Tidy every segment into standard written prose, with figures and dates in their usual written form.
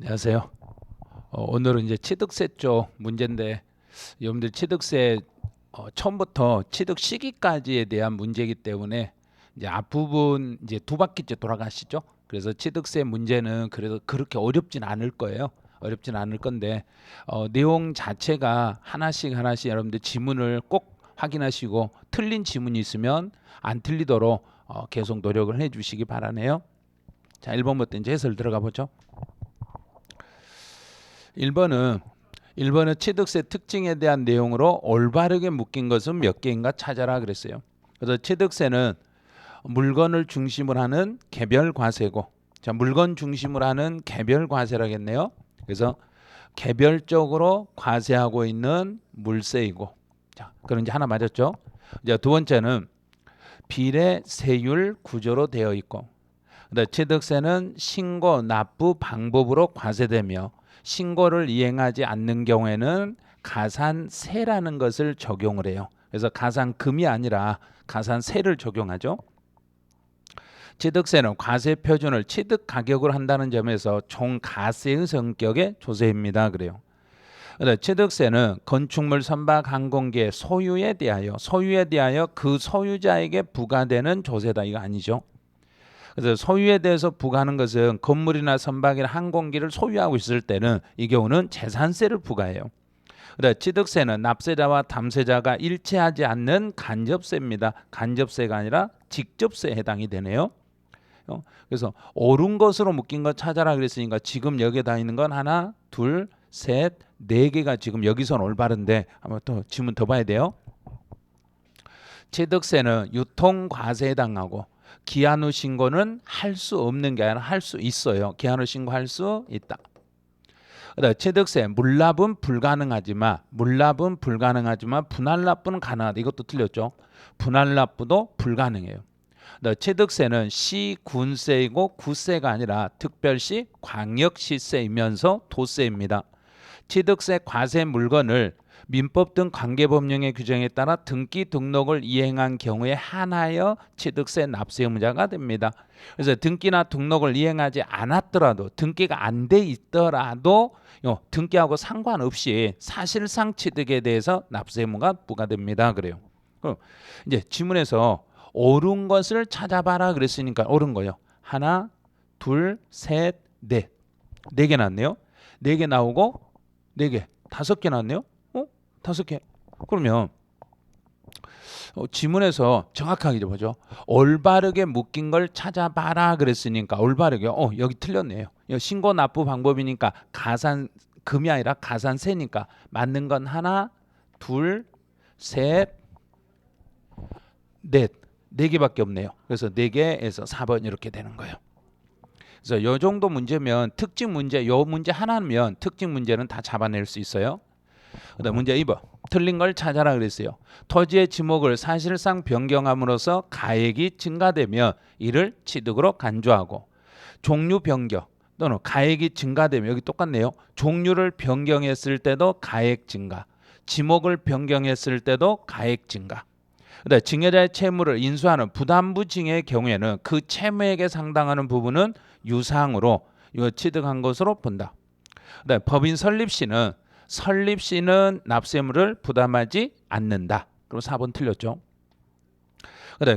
안녕하세요. 오늘은 이제 취득세 쪽 문제인데 여러분들 취득세 처음부터 취득 시기까지에 대한 문제이기 때문에 이제 앞부분 이제 두 바퀴째 돌아가시죠. 그래서 취득세 문제는 그래도 그렇게 어렵진 않을 거예요. 어렵진 않을 건데 내용 자체가 하나씩 여러분들 지문을 꼭 확인하시고 틀린 지문이 있으면 안 틀리도록 계속 노력을 해주시기 바라네요. 자, 1번부터 이제 해설 들어가 보죠. 1번은 취득세 특징에 대한 내용으로 올바르게 묶인 것은 몇 개인가 찾아라 그랬어요. 그래서 취득세는 물건을 중심으로 하는 개별 과세고, 자, 물건 중심으로 하는 개별 과세라겠네요. 그래서 개별적으로 과세하고 있는 물세이고, 자, 그럼 이제 하나 맞았죠. 이제 두 번째는 비례 세율 구조로 되어 있고, 취득세는 신고 납부 방법으로 과세되며 신고를 이행하지 않는 경우에는 가산세라는 것을 적용을 해요. 그래서 가산금이 아니라 가산세를 적용하죠. 취득세는 과세 표준을 취득 가격으로 한다는 점에서 총가세의 성격의 조세입니다. 그래요. 취득세는 건축물 선박 항공기의 소유에 대하여 그 소유자에게 부과되는 조세다. 이거 아니죠. 그래서 소유에 대해서 부과하는 것은 건물이나 선박이나 항공기를 소유하고 있을 때는 이 경우는 재산세를 부과해요. 취득세는 납세자와 담세자가 일치하지 않는 간접세입니다. 간접세가 아니라 직접세에 해당이 되네요. 그래서 옳은 것으로 묶인 것 찾아라 그랬으니까 지금 여기에 다 있는 건 하나, 둘, 셋, 네 개가 지금 여기선 올바른데 한번 또 지문 더 봐야 돼요. 취득세는 유통과세에 해당하고 기한 후 신고는 할 수 없는 게 아니라 할 수 있어요. 기한 후 신고할 수 있다. 취득세 물납은 불가능하지만 분할 납부는 가능하다. 이것도 틀렸죠. 분할 납부도 불가능해요. 취득세는 시군세이고 구세가 아니라 특별시 광역시세이면서 도세입니다. 취득세 과세 물건을 민법 등 관계법령의 규정에 따라 등기 등록을 이행한 경우에 한하여 취득세 납세 의무자가 됩니다. 그래서 등기나 등록을 이행하지 않았더라도 등기가 안 돼 있더라도 등기하고 상관없이 사실상 취득에 대해서 납세 의무가 부과됩니다. 그래요. 그럼 이제 지문에서 옳은 것을 찾아봐라 그랬으니까 옳은 거예요. 하나, 둘, 셋, 넷. 네 개 나왔네요. 네 개 나오고 네 개, 다섯 개 나왔네요. 다섯 개. 그러면 지문에서 정확하게 보죠. 올바르게 묶인 걸 찾아봐라 그랬으니까 올바르게 여기 틀렸네요. 신고 납부 방법이니까 가산금이 아니라 가산세니까 맞는 건 하나, 둘, 셋, 넷. 네 개밖에 없네요. 그래서 네 개에서 4번 이렇게 되는 거예요. 그래서 요 정도 문제면 특징 문제, 요 문제 하나면 특징 문제는 다 잡아낼 수 있어요. 그다음 문제 2번. 틀린 걸 찾아라 그랬어요. 토지의 지목을 사실상 변경함으로써 가액이 증가되면 이를 취득으로 간주하고 종류 변경 또는 가액이 증가되면 여기 똑같네요. 종류를 변경했을 때도 가액 증가, 지목을 변경했을 때도 가액 증가. 증여자의 채무를 인수하는 부담부 증여의 경우에는 그 채무액에 상당하는 부분은 유상으로 취득한 것으로 본다. 법인 설립시는 납세의무를 부담하지 않는다. 그럼 4번 틀렸죠.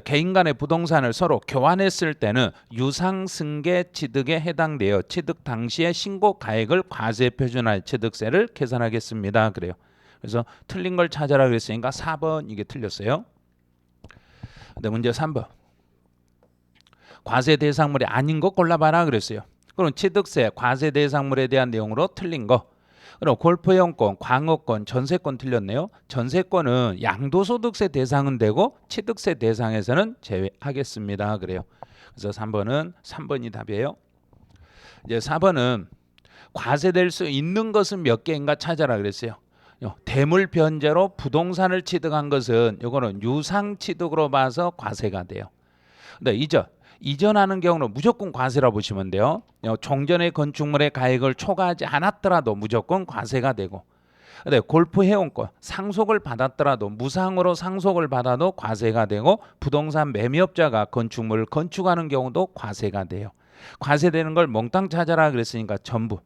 개인 간의 부동산을 서로 교환했을 때는 유상승계 취득에 해당되어 취득 당시의 신고 가액을 과세 표준화해 취득세를 계산하겠습니다. 그래요. 그래서 틀린 걸 찾아라 그랬으니까 4번 이게 틀렸어요. 문제 3번. 과세 대상물이 아닌 거 골라봐라 그랬어요. 그럼 취득세, 과세 대상물에 대한 내용으로 틀린 거. 그럼 골프이용권, 광업권, 전세권 틀렸네요. 전세권은 양도소득세 대상은 되고 취득세 대상에서는 제외하겠습니다. 그래요. 그래서 3번이 답이에요. 이제 4번은 과세될 수 있는 것은 몇 개인가 찾아라 그랬어요. 대물 변제로 부동산을 취득한 것은 이거는 유상 취득으로 봐서 과세가 돼요. 근데 이전하는 경우는 무조건 과세라 보시면 돼요. 종전의 건축물의 가액을 초과하지 않았더라도 무조건 과세가 되고, 근데 골프 회원권 상속을 받았더라도 무상으로 상속을 받아도 과세가 되고, 부동산 매매업자가 건축물을 건축하는 경우도 과세가 돼요. 과세되는 걸 몽땅 찾아라 그랬으니까 전부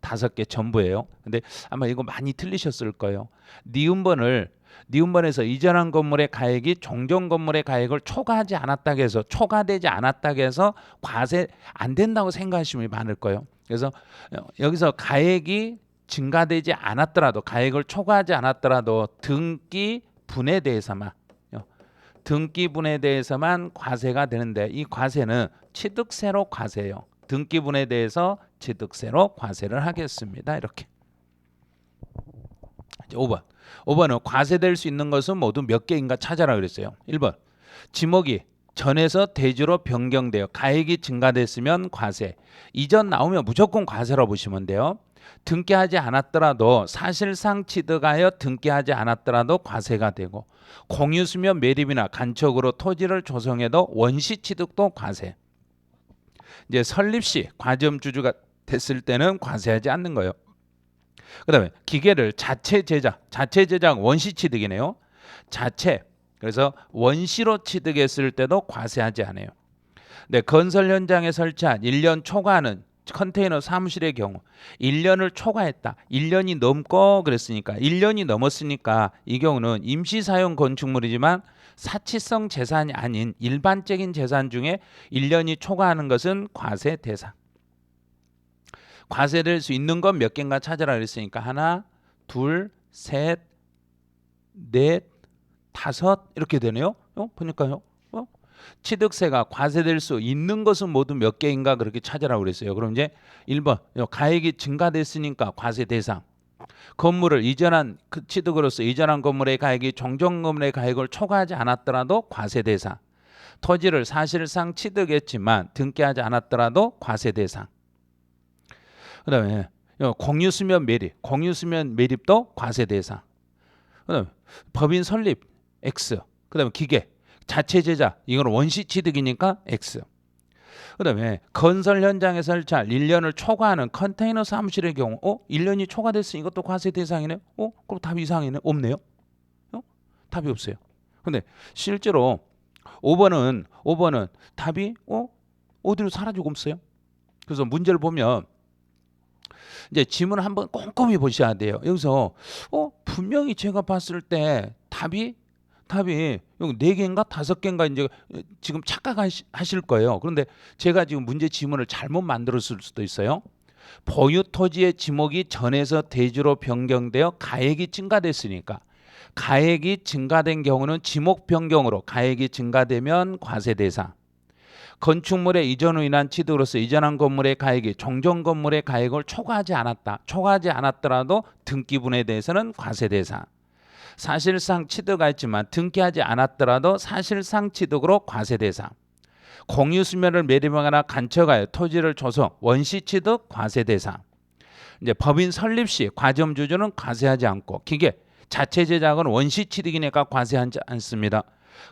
5개 전부예요. 근데 아마 이거 많이 틀리셨을 거예요. 니은번에서 이전한 건물의 가액이 종전 건물의 가액을 초과하지 않았다고 해서 초과되지 않았다고 해서 과세 안 된다고 생각하시는 분이 많을 거예요. 그래서 여기서 가액이 증가되지 않았더라도 가액을 초과하지 않았더라도 등기 분에 대해서만 과세가 되는데 이 과세는 취득세로 과세예요. 등기분에 대해서 취득세로 과세를 하겠습니다. 이렇게. 5번은 과세될 수 있는 것은 모두 몇 개인가 찾아라 그랬어요. 1번 지목이 전에서 대주로 변경되어 가액이 증가됐으면 과세. 이전 나오면 무조건 과세라고 보시면 돼요. 등기하지 않았더라도 사실상 취득하여 등기하지 않았더라도 과세가 되고 공유수면 매립이나 간척으로 토지를 조성해도 원시 취득도 과세. 이제 설립 시 과점주주가 됐을 때는 과세하지 않는 거예요. 그다음에 기계를 자체 제작 원시 취득이네요. 그래서 원시로 취득했을 때도 과세하지 않아요. 네, 건설 현장에 설치한 1년 초과하는 컨테이너 사무실의 경우 1년을 초과했다. 1년이 넘고 그랬으니까 1년이 넘었으니까 이 경우는 임시사용 건축물이지만 사치성 재산이 아닌 일반적인 재산 중에 1년이 초과하는 것은 과세 대상. 과세될 수 있는 건 몇 개인가 찾아라 그랬으니까 하나, 둘, 셋, 넷, 다섯 이렇게 되네요. 보니까요. 취득세가 과세될 수 있는 것은 모두 몇 개인가 그렇게 찾아라고 그랬어요. 그럼 이제 1번 가액이 증가됐으니까 과세 대상. 건물을 이전한 취득으로서 이전한 건물의 가액이 종전 건물의 가액을 초과하지 않았더라도 과세 대상. 토지를 사실상 취득했지만 등기하지 않았더라도 과세 대상. 그다음에 공유수면 매립도 과세 대상. 그다음에 법인 설립 X. 그다음에 기계 자체 제작 이건 원시 취득이니까 X. 그다음에 건설 현장에 설치할 1년을 초과하는 컨테이너 사무실의 경우 1년이 초과됐으니 이것도 과세 대상이네. 그럼 답이 이상이네. 없네요. 답이 없어요. 근데 실제로 5번은 답이 어디로 사라지고 없어요. 그래서 문제를 보면 이제 지문을 한번 꼼꼼히 보셔야 돼요. 여기서 분명히 제가 봤을 때 답이 4개인가 5개인가 이제 지금 착각하실 거예요. 그런데 제가 지금 문제 지문을 잘못 만들었을 수도 있어요. 보유 토지의 지목이 전에서 대주로 변경되어 가액이 증가됐으니까 가액이 증가된 경우는 지목 변경으로 가액이 증가되면 과세 대상. 건축물의 이전으로 인한 취득으로서 이전한 건물의 가액이 종전 건물의 가액을 초과하지 않았더라도 등기분에 대해서는 과세 대상. 사실상 취득했지만 등기하지 않았더라도 사실상 취득으로 과세 대상. 공유수면을 매립하거나 간척하여 토지를 조성 원시 취득 과세 대상. 이제 법인 설립 시 과점주주는 과세하지 않고 기계 자체 제작은 원시 취득이니까 과세하지 않습니다.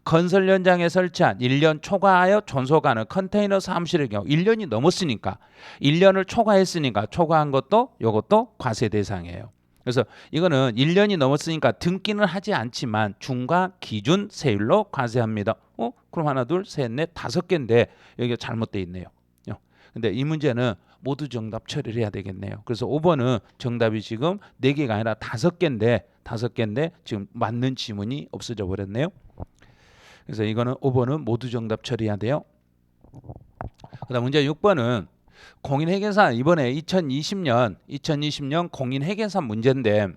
건설 현장에 설치한 1년 초과하여 존속하는 컨테이너 사무실의 경우 1년이 넘었으니까 1년을 초과했으니까 초과한 것도 이것도 과세 대상이에요. 그래서 이거는 1년이 넘었으니까 등기는 하지 않지만 중과 기준 세율로 과세합니다. 그럼 하나, 둘, 셋, 넷, 5개인데 여기가 잘못돼 있네요. 근데 이 문제는 모두 정답 처리를 해야 되겠네요. 그래서 5번은 정답이 지금 4개가 아니라 5개인데 지금 맞는 지문이 없어져 버렸네요. 그래서 이거는 5번은 모두 정답 처리해야 돼요. 그다음 문제 6번은 공인회계사 이번에 2020년 공인회계사 문제인데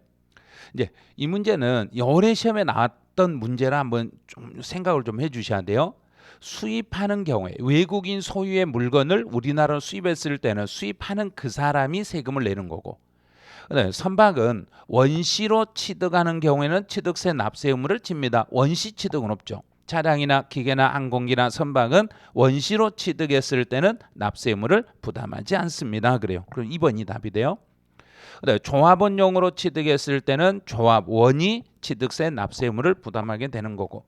이제 이 문제는 여러 시험에 나왔던 문제라 한번 좀 생각을 좀 해주셔야 돼요. 수입하는 경우에 외국인 소유의 물건을 우리나라로 수입했을 때는 수입하는 그 사람이 세금을 내는 거고, 그다음에 선박은 원시로 취득하는 경우에는 취득세 납세 의무를 집니다. 원시 취득은 없죠. 차량이나 기계나 항공기나 선박은 원시로 취득했을 때는 납세 의무를 부담하지 않습니다. 그래요. 그럼 2번이 답이 돼요. 그다음에 조합원용으로 취득했을 때는 조합원이 취득세 납세 의무를 부담하게 되는 거고,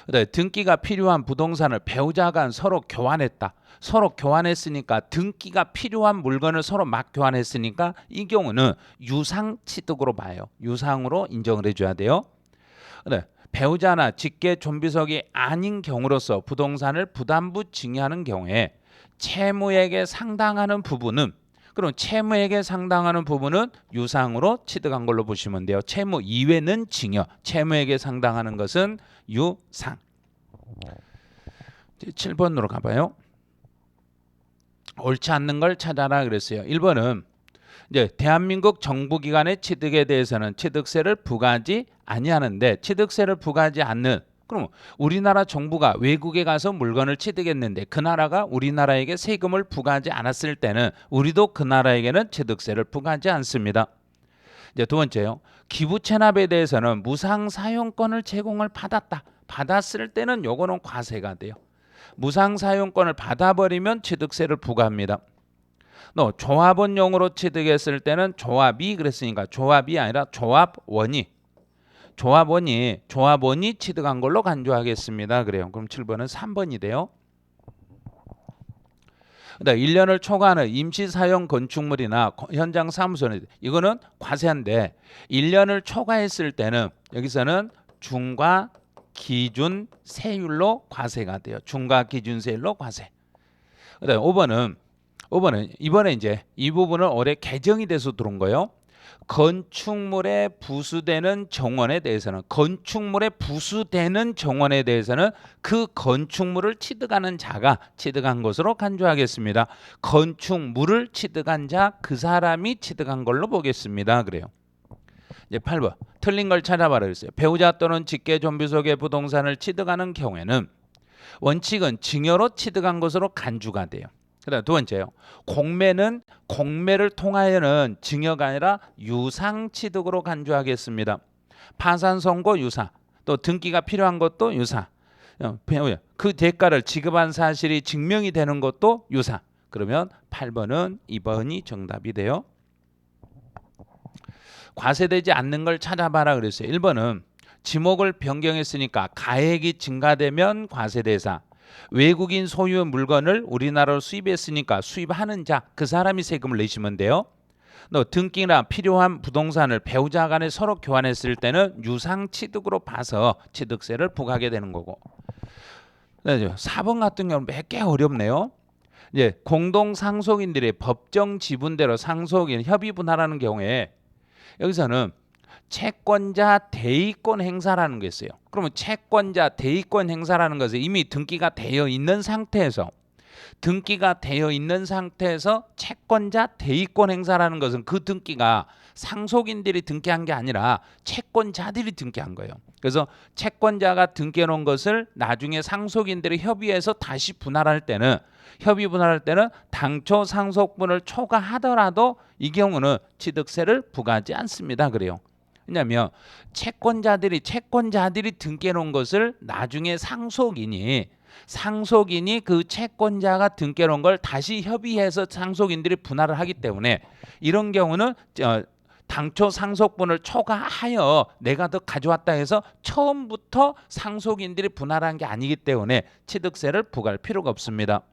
그다음에 등기가 필요한 부동산을 배우자 간 서로 교환했다. 서로 교환했으니까 등기가 필요한 물건을 서로 막 교환했으니까 이 경우는 유상 취득으로 봐요. 유상으로 인정을 해줘야 돼요. 그다음에 배우자나 직계 존비속이 아닌 경우로서 부동산을 부담부 증여하는 경우에 채무액에 상당하는 부분은 그럼 채무액에 상당하는 부분은 유상으로 취득한 걸로 보시면 돼요. 채무 이외는 징역, 채무액에 상당하는 것은 유상. 7번으로 가봐요. 옳지 않는 걸 찾아라 그랬어요. 1번은 이제 대한민국 정부기관의 취득에 대해서는 취득세를 부과하지 아니하는데, 취득세를 부과하지 않는, 그럼 우리나라 정부가 외국에 가서 물건을 취득했는데 그 나라가 우리나라에게 세금을 부과하지 않았을 때는 우리도 그 나라에게는 취득세를 부과하지 않습니다. 이제 두 번째요. 기부 체납에 대해서는 무상 사용권을 제공을 받았을 때는 요거는 과세가 돼요. 무상 사용권을 받아버리면 취득세를 부과합니다. 너 조합원용으로 취득했을 때는 조합이 그랬으니까 조합이 아니라 조합원이 취득한 걸로 간주하겠습니다. 그래요. 그럼 7번은 3번이 돼요. 1년을 초과하는 임시사용 건축물이나 현장 사무소는 이거는 과세한데 1년을 초과했을 때는 여기서는 중과 기준 세율로 과세가 돼요. 중과 기준 세율로 과세. 그다음에 5번은 이번에 이제 이 부분은 올해 개정이 돼서 들어온 거예요. 건축물에 부수되는 정원에 대해서는 그 건축물을 취득하는 자가 취득한 것으로 간주하겠습니다. 건축물을 취득한 자, 그 사람이 취득한 걸로 보겠습니다. 그래요. 이제 8번 틀린 걸 찾아봐라 그랬어요. 배우자 또는 직계 존비 속의 부동산을 취득하는 경우에는 원칙은 증여로 취득한 것으로 간주가 돼요. 그다음 두 번째요. 공매를 통하여는 증여가 아니라 유상 취득으로 간주하겠습니다. 파산 선고 유사, 또 등기가 필요한 것도 유사. 그 대가를 지급한 사실이 증명이 되는 것도 유사. 그러면 8번은 2번이 정답이 돼요. 과세되지 않는 걸 찾아봐라 그랬어요. 1번은 지목을 변경했으니까 가액이 증가되면 과세 대상. 외국인 소유 물건을 우리나라로 수입했으니까 수입하는 자, 그 사람이 세금을 내시면 돼요. 또 등기나 필요한 부동산을 배우자 간에 서로 교환했을 때는 유상 취득으로 봐서 취득세를 부과하게 되는 거고. 4번 같은 경우는 몇 개 어렵네요. 이제 공동 상속인들의 법정 지분대로 상속인 협의분할하는 경우에 여기서는 채권자 대의권 행사라는 게 있어요. 그러면 채권자 대의권 행사라는 것은 이미 등기가 되어 있는 상태에서 채권자 대의권 행사라는 것은 그 등기가 상속인들이 등기한 게 아니라 채권자들이 등기한 거예요. 그래서 채권자가 등기해 놓은 것을 나중에 상속인들이 협의해서 다시 분할할 때는 당초 상속분을 초과하더라도 이 경우는 취득세를 부과하지 않습니다. 그래요. 왜냐하면 채권자들이 등기해 놓은 것을 나중에 상속인이 그 채권자가 등기해 놓은 걸 다시 협의해서 상속인들이 분할을 하기 때문에 이런 경우는 당초 상속분을 초과하여 내가 더 가져왔다 해서 처음부터 상속인들이 분할한 게 아니기 때문에 취득세를 부과할 필요가 없습니다.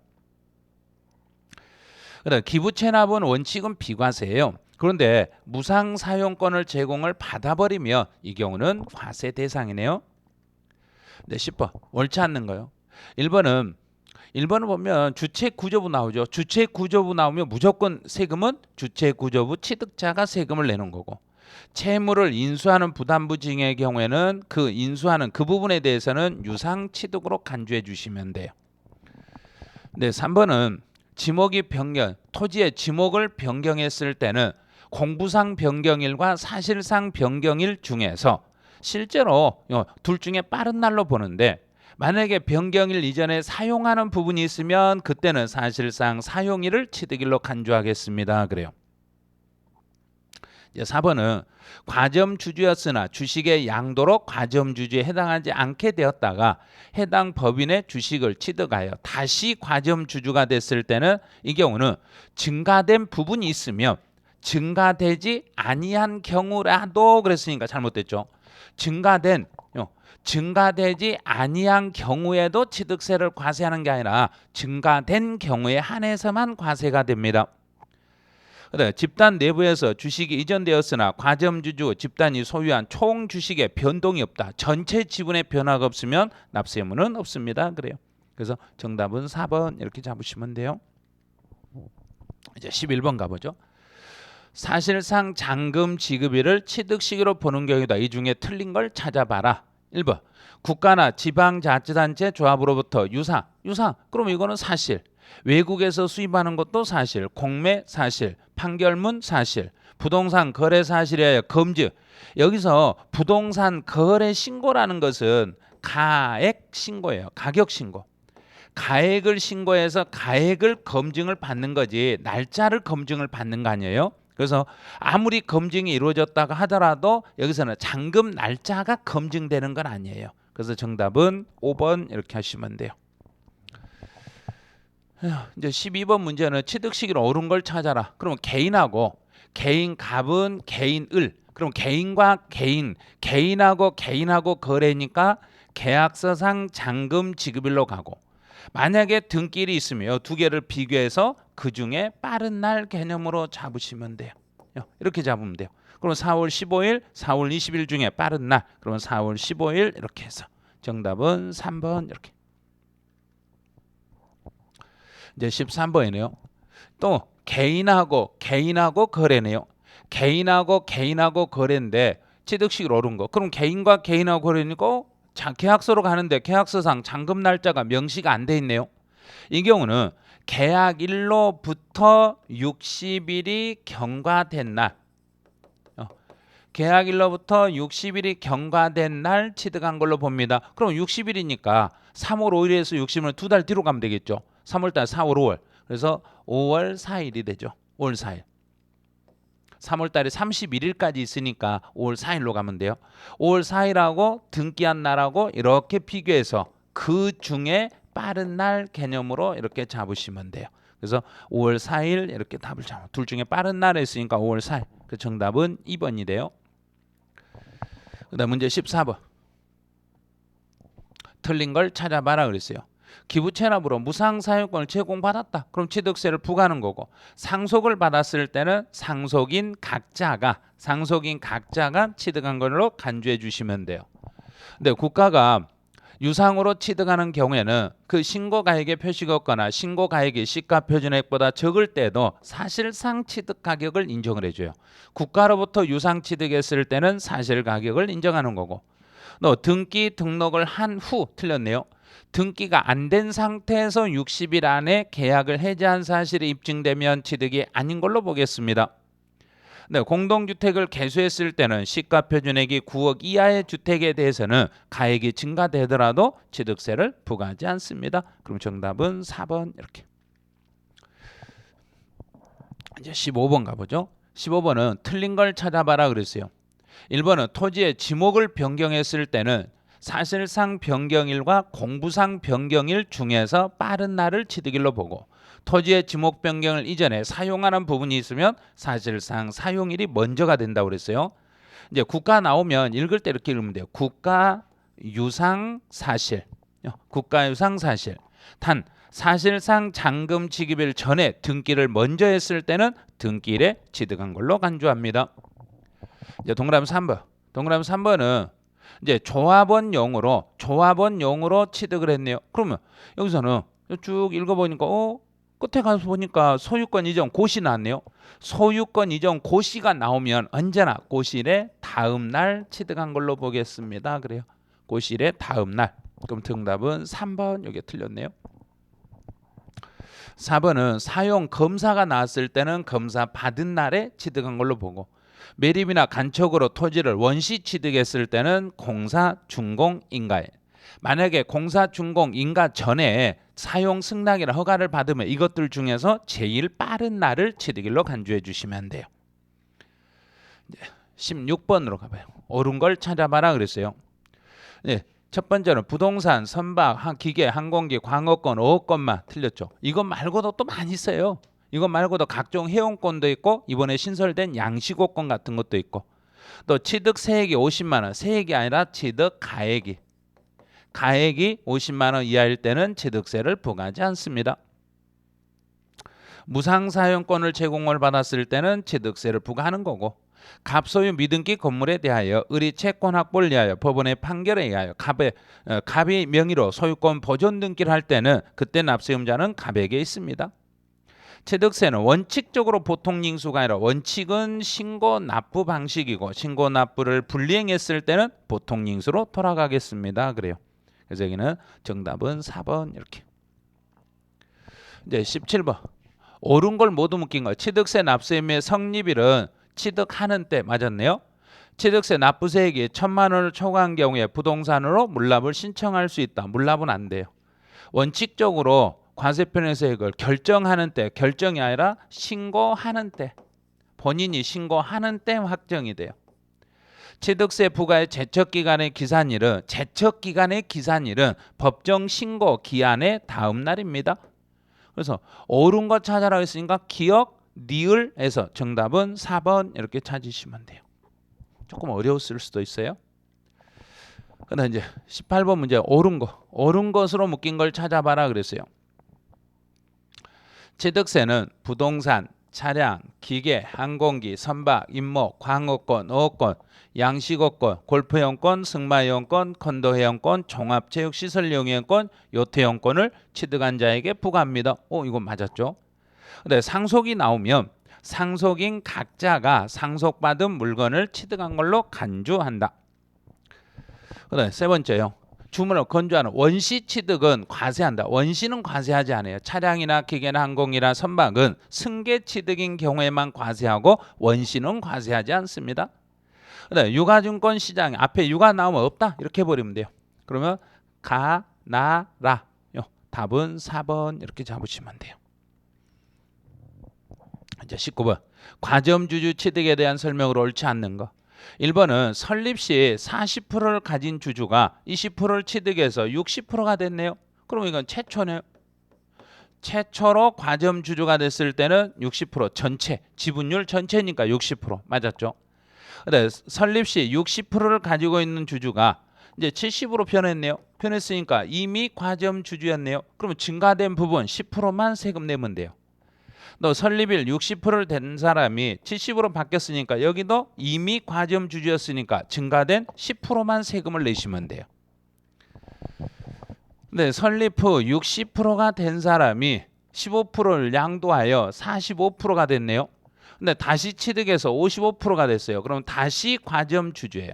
그다음 기부 체납은 원칙은 비과세예요. 그런데 무상 사용권을 제공을 받아버리며 이 경우는 과세 대상이네요. 네, 10번 옳지 않는 거요. 1번은 보면 주체구조부 나오죠. 주체구조부 나오면 무조건 세금은 주체구조부 취득자가 세금을 내는 거고, 채무를 인수하는 부담부증의 경우에는 그 인수하는 그 부분에 대해서는 유상 취득으로 간주해 주시면 돼요. 네, 3번은 토지의 지목을 변경했을 때는 공부상 변경일과 사실상 변경일 중에서 실제로 둘 중에 빠른 날로 보는데, 만약에 변경일 이전에 사용하는 부분이 있으면 그때는 사실상 사용일을 취득일로 간주하겠습니다. 그래요. 이제 4번은 과점주주였으나 주식의 양도로 과점주주에 해당하지 않게 되었다가 해당 법인의 주식을 취득하여 다시 과점주주가 됐을 때는 이 경우는 증가된 부분이 있으면 증가되지 아니한 경우라도, 그랬으니까 잘못됐죠. 증가되지 아니한 경우에도 취득세를 과세하는 게 아니라 증가된 경우에 한해서만 과세가 됩니다. 집단 내부에서 주식이 이전되었으나 과점주주 집단이 소유한 총 주식에 변동이 없다. 전체 지분에 변화가 없으면 납세 의무는 없습니다. 그래요. 그래서 정답은 4번 이렇게 잡으시면 돼요. 이제 11번 가보죠. 사실상 잔금 지급일을 취득시기로 보는 경우다. 이 중에 틀린 걸 찾아봐라. 1번 국가나 지방자치단체 조합으로부터 유상. 그럼 이거는 사실. 외국에서 수입하는 것도 사실. 공매 사실. 판결문 사실. 부동산 거래 사실에 의하여 검증. 여기서 부동산 거래 신고라는 것은 가액 신고예요. 가격 신고. 가액을 신고해서 가액을 검증을 받는 거지 날짜를 검증을 받는 거 아니에요. 그래서 아무리 검증이 이루어졌다고 하더라도 여기서는 잔금 날짜가 검증되는 건 아니에요. 그래서 정답은 5번 이렇게 하시면 돼요. 이제 12번 문제는 취득시기로 옳은 걸 찾아라. 그러면 개인하고 개인 갑은 개인 을. 그럼 개인과 개인하고 거래니까 계약서상 잔금 지급일로 가고 만약에 등기일이 있으면 두 개를 비교해서 그 중에 빠른 날 개념으로 잡으시면 돼요. 이렇게 잡으면 돼요. 그럼 4월 15일, 4월 20일 중에 빠른 날. 그러면 4월 15일 이렇게 해서 정답은 3번 이렇게. 이제 13번이네요. 또 개인하고 거래네요. 개인하고 거래인데 취득시기로 옳은 거. 그럼 개인과 개인하고 거래니까 계약서로 가는데 계약서상 잔금 날짜가 명시가 안 돼 있네요. 이 경우는 계약일로부터 60일이 경과된 날. 계약일로부터 60일이 경과된 날 취득한 걸로 봅니다. 그럼 60일이니까 3월 5일에서 60일은 두 달 뒤로 가면 되겠죠. 3월달 4월 5월. 그래서 5월 4일이 되죠. 5월 4일. 3월달에 31일까지 있으니까 5월 4일로 가면 돼요. 5월 4일하고 등기한 날하고 이렇게 비교해서 그 중에 빠른 날 개념으로 이렇게 잡으시면 돼요. 그래서 5월 4일 이렇게 답을 잡아. 둘 중에 빠른 날에 있으니까 5월 4일. 그 정답은 2번이 돼요. 그다음 문제 14번. 틀린 걸 찾아봐라 그랬어요. 기부 체납으로 무상 사용권을 제공받았다. 그럼 취득세를 부과하는 거고 상속을 받았을 때는 상속인 각자가 취득한 걸로 간주해 주시면 돼요. 근데 국가가 유상으로 취득하는 경우에는 그 신고가액의 표시가 없거나 신고가액이 시가표준액보다 적을 때도 사실상 취득가격을 인정을 해줘요. 국가로부터 유상 취득했을 때는 사실가격을 인정하는 거고 또 등기 등록을 한 후 틀렸네요. 등기가 안 된 상태에서 60일 안에 계약을 해지한 사실이 입증되면 취득이 아닌 걸로 보겠습니다. 네, 공동주택을 개수했을 때는 시가표준액이 9억 이하의 주택에 대해서는 가액이 증가되더라도 취득세를 부과하지 않습니다. 그럼 정답은 4번 이렇게. 이제 15번 가보죠. 15번은 틀린 걸 찾아봐라 그랬어요. 1번은 토지의 지목을 변경했을 때는 사실상 변경일과 공부상 변경일 중에서 빠른 날을 취득일로 보고 토지의 지목 변경을 이전에 사용하는 부분이 있으면 사실상 사용일이 먼저가 된다고 그랬어요. 이제 국가 나오면 읽을 때 이렇게 읽으면 돼요. 국가 유상 사실. 단 사실상 잔금 지급일 전에 등기를 먼저 했을 때는 등기일에 취득한 걸로 간주합니다. 이제 동그라미 3번. 동그라미 3번은 이제 조합원용으로 취득을 했네요. 그러면 여기서는 쭉 읽어보니까 끝에 가서 보니까 소유권 이전 고시 나왔네요. 소유권 이전 고시가 나오면 언제나 고시일의 다음 날 취득한 걸로 보겠습니다. 그래요. 고시일의 다음 날. 그럼 정답은 3번. 여기 틀렸네요. 4번은 사용 검사가 나왔을 때는 검사 받은 날에 취득한 걸로 보고 매립이나 간척으로 토지를 원시 취득했을 때는 공사, 준공, 인가에 만약에 공사, 준공, 인가 전에 사용 승낙이나 허가를 받으면 이것들 중에서 제일 빠른 날을 취득일로 간주해 주시면 돼요. 16번으로 가봐요. 옳은 걸 찾아봐라 그랬어요. 네, 첫 번째는 부동산, 선박, 기계, 항공기, 광어권, 어업권만 틀렸죠. 이것 말고도 또 많이 있어요. 이것 말고도 각종 회원권도 있고 이번에 신설된 양식호권 같은 것도 있고 또 취득 세액이 50만 원, 세액이 아니라 취득 가액이 50만 원 이하일 때는 취득세를 부과하지 않습니다. 무상사용권을 제공을 받았을 때는 취득세를 부과하는 거고 갑소유 미등기 건물에 대하여 의리 채권 확보를 위하여 법원의 판결에 의하여 갑의 명의로 소유권 보존 등기를 할 때는 그때 납세음자는 갑에게 있습니다. 취득세는 원칙적으로 보통징수가 아니라 원칙은 신고 납부 방식이고 신고 납부를 불이행했을 때는 보통징수로 돌아가겠습니다. 그래요. 그래서 여기는 정답은 4번 이렇게. 이제 17번. 옳은 걸 모두 묶인 거. 취득세 납세 의무의 성립일은 취득하는 때 맞았네요. 취득세 납부세액이 1,000만 원을 초과한 경우에 부동산으로 물납을 신청할 수 있다. 물납은 안 돼요. 원칙적으로 과세편의세액을 결정하는 때, 결정이 아니라 신고하는 때, 본인이 신고하는 때 확정이 돼요. 취득세 부과의 제척기간의 기산일은 법정 신고 기한의 다음 날입니다. 그래서 옳은 거 찾아라 했으니까 기억, 니을에서 정답은 4번 이렇게 찾으시면 돼요. 조금 어려웠을 수도 있어요. 그다음 이제 18번 문제 옳은 것으로 묶인 걸 찾아봐라 그랬어요. 취득세는 부동산, 차량, 기계, 항공기, 선박, 임목, 광업권, 어업권, 양식업권, 골프이용권, 승마이용권, 컨도이용권, 종합체육시설이용권, 요트이용권을 취득한 자에게 부과합니다. 이거 맞았죠? 근데 상속이 나오면 상속인 각자가 상속받은 물건을 취득한 걸로 간주한다. 그다음에 세 번째요. 주문을 건조하는 원시 취득은 과세한다. 원시는 과세하지 않아요. 차량이나 기계나 항공이나 선박은 승계 취득인 경우에만 과세하고 원시는 과세하지 않습니다. 그다음에 유가증권 시장 앞에 유가 나오면 없다 이렇게 해버리면 돼요. 그러면 가, 나, 라 답은 4번 이렇게 잡으시면 돼요. 이제 19번 과점주주 취득에 대한 설명으로 옳지 않는 거. 1번은 설립 시 40%를 가진 주주가 20%를 취득해서 60%가 됐네요. 그럼 이건 최초네요. 최초로 과점주주가 됐을 때는 60% 전체, 지분율 전체니까 60% 맞았죠. 근데 설립 시 60%를 가지고 있는 주주가 이제 70으로 변했네요. 변했으니까 이미 과점주주였네요. 그러면 증가된 부분 10%만 세금 내면 돼요. 너 설립일 60%를 된 사람이 70으로 바뀌었으니까 여기도 이미 과점주주였으니까 증가된 10%만 세금을 내시면 돼요. 근데 설립 후 60%가 된 사람이 15%를 양도하여 45%가 됐네요. 근데 다시 취득해서 55%가 됐어요. 그럼 다시 과점주주예요.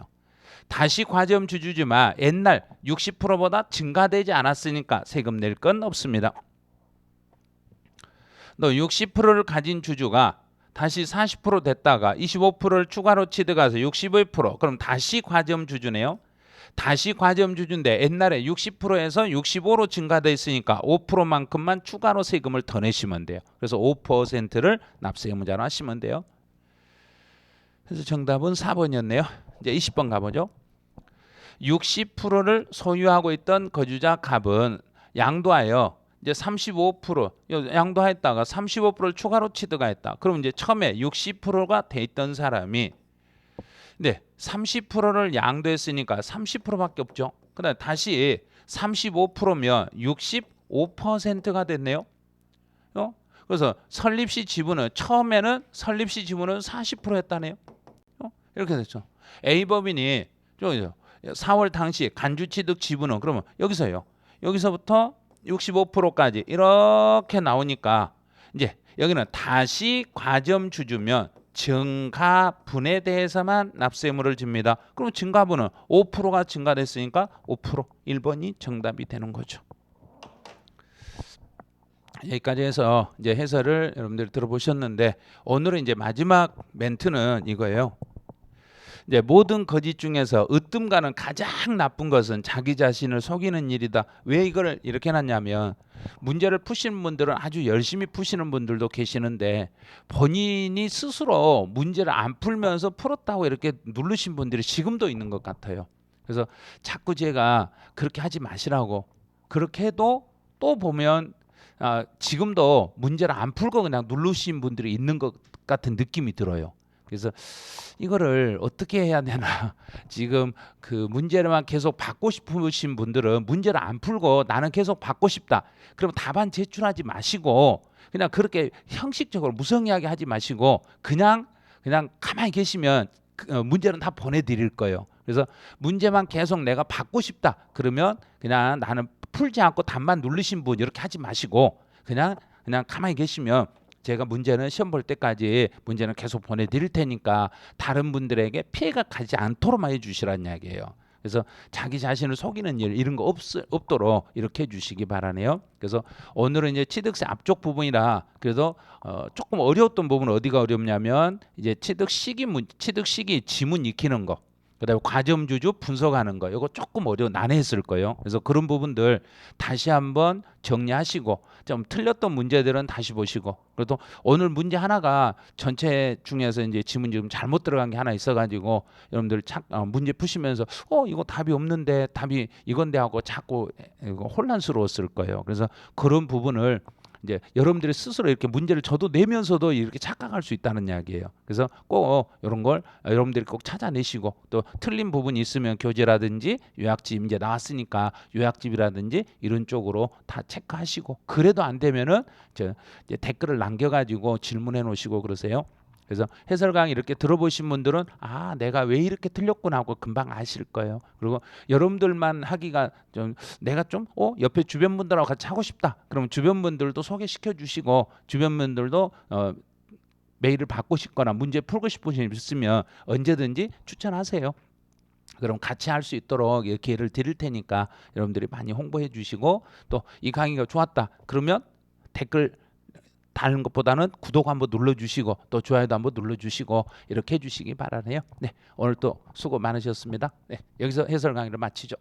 다시 과점주주지만 옛날 60%보다 증가되지 않았으니까 세금 낼 건 없습니다. 너 60%를 가진 주주가 다시 40% 됐다가 25%를 추가로 취득해서 61% 그럼 다시 과점주주네요. 다시 과점주주인데 옛날에 60%에서 65로 증가돼 있으니까 5%만큼만 추가로 세금을 더 내시면 돼요. 그래서 5%를 납세 의무자로 하시면 돼요. 그래서 정답은 4번이었네요. 이제 20번 가보죠. 60%를 소유하고 있던 거주자 갑은 양도하여 이제 35% 양도했다가 35%를 추가로 취득했다. 그럼 이제 처음에 60%가 돼 있던 사람이 30%를 양도했으니까 30%밖에 없죠. 그다음 다시 35%면 65%가 됐네요. 그래서 설립시 지분은 처음에는 설립시 지분은 40%였다네요. 이렇게 됐죠. A 법인이 4월 당시 간주 취득 지분은 그러면 여기서요. 여기서부터 65%까지 이렇게 나오니까 이제 여기는 다시 과점주주면 증가분에 대해서만 납세의무를 집니다. 그럼 증가분은 5%가 증가됐으니까 5% 1번이 정답이 되는 거죠. 여기까지 해서 이제 해설을 여러분들 들어보셨는데 오늘은 이제 마지막 멘트는 이거예요. 이제 모든 거짓 중에서 으뜸가는 가장 나쁜 것은 자기 자신을 속이는 일이다. 왜 이걸 이렇게 해놨냐면 문제를 푸시는 분들은 아주 열심히 푸시는 분들도 계시는데 본인이 스스로 문제를 안 풀면서 풀었다고 이렇게 누르신 분들이 지금도 있는 것 같아요. 그래서 자꾸 제가 그렇게 하지 마시라고 그렇게 해도 또 보면 지금도 문제를 안 풀고 그냥 누르신 분들이 있는 것 같은 느낌이 들어요. 그래서 이거를 어떻게 해야 되나 지금 그 문제를만 계속 받고 싶으신 분들은 문제를 안 풀고 나는 계속 받고 싶다. 그럼 답안 제출하지 마시고 그냥 그렇게 형식적으로 무성의하게 하지 마시고 그냥 가만히 계시면 문제는 다 보내드릴 거예요. 그래서 문제만 계속 내가 받고 싶다. 그러면 그냥 나는 풀지 않고 답만 누르신 분 이렇게 하지 마시고 그냥 가만히 계시면 제가 문제는 시험 볼 때까지 문제는 계속 보내드릴 테니까 다른 분들에게 피해가 가지 않도록만 해주시라는 이야기예요. 그래서 자기 자신을 속이는 일 이런 거 없도록 이렇게 해주시기 바라네요. 그래서 오늘은 이제 취득세 앞쪽 부분이라 그래서 조금 어려웠던 부분은 어디가 어렵냐면 이제 취득 시기 지문 익히는 거. 그다음에 과점주주 분석하는 거 이거 조금 난해했을 거예요. 그래서 그런 부분들 다시 한번 정리하시고 좀 틀렸던 문제들은 다시 보시고 그래도 오늘 문제 하나가 전체 중에서 이제 지문 지금 잘못 들어간 게 하나 있어가지고 여러분들 문제 푸시면서 이거 답이 없는데 답이 이건데 하고 자꾸 이거 혼란스러웠을 거예요. 그래서 그런 부분을 이제 여러분들이 스스로 이렇게 문제를 저도 내면서도 이렇게 착각할 수 있다는 이야기예요. 그래서 꼭 이런 걸 여러분들이 꼭 찾아내시고 또 틀린 부분이 있으면 교재라든지 요약집 이제 나왔으니까 요약집이라든지 이런 쪽으로 다 체크하시고 그래도 안 되면은 이제 댓글을 남겨가지고 질문해 놓으시고 그러세요. 그래서 해설 강의 이렇게 들어보신 분들은 내가 왜 이렇게 틀렸구나 하고 금방 아실 거예요. 그리고 여러분들만 하기가 좀 내가 좀 옆에 주변 분들하고 같이 하고 싶다. 그러면 주변 분들도 소개시켜 주시고 주변 분들도 메일을 받고 싶거나 문제 풀고 싶으시면 언제든지 추천하세요. 그럼 같이 할 수 있도록 기회를 드릴 테니까 여러분들이 많이 홍보해 주시고 또 이 강의가 좋았다. 그러면 댓글 다른 것보다는 구독 한번 눌러주시고 또 좋아요도 한번 눌러주시고 이렇게 해주시기 바라네요. 네, 오늘 또 수고 많으셨습니다. 네, 여기서 해설 강의를 마치죠.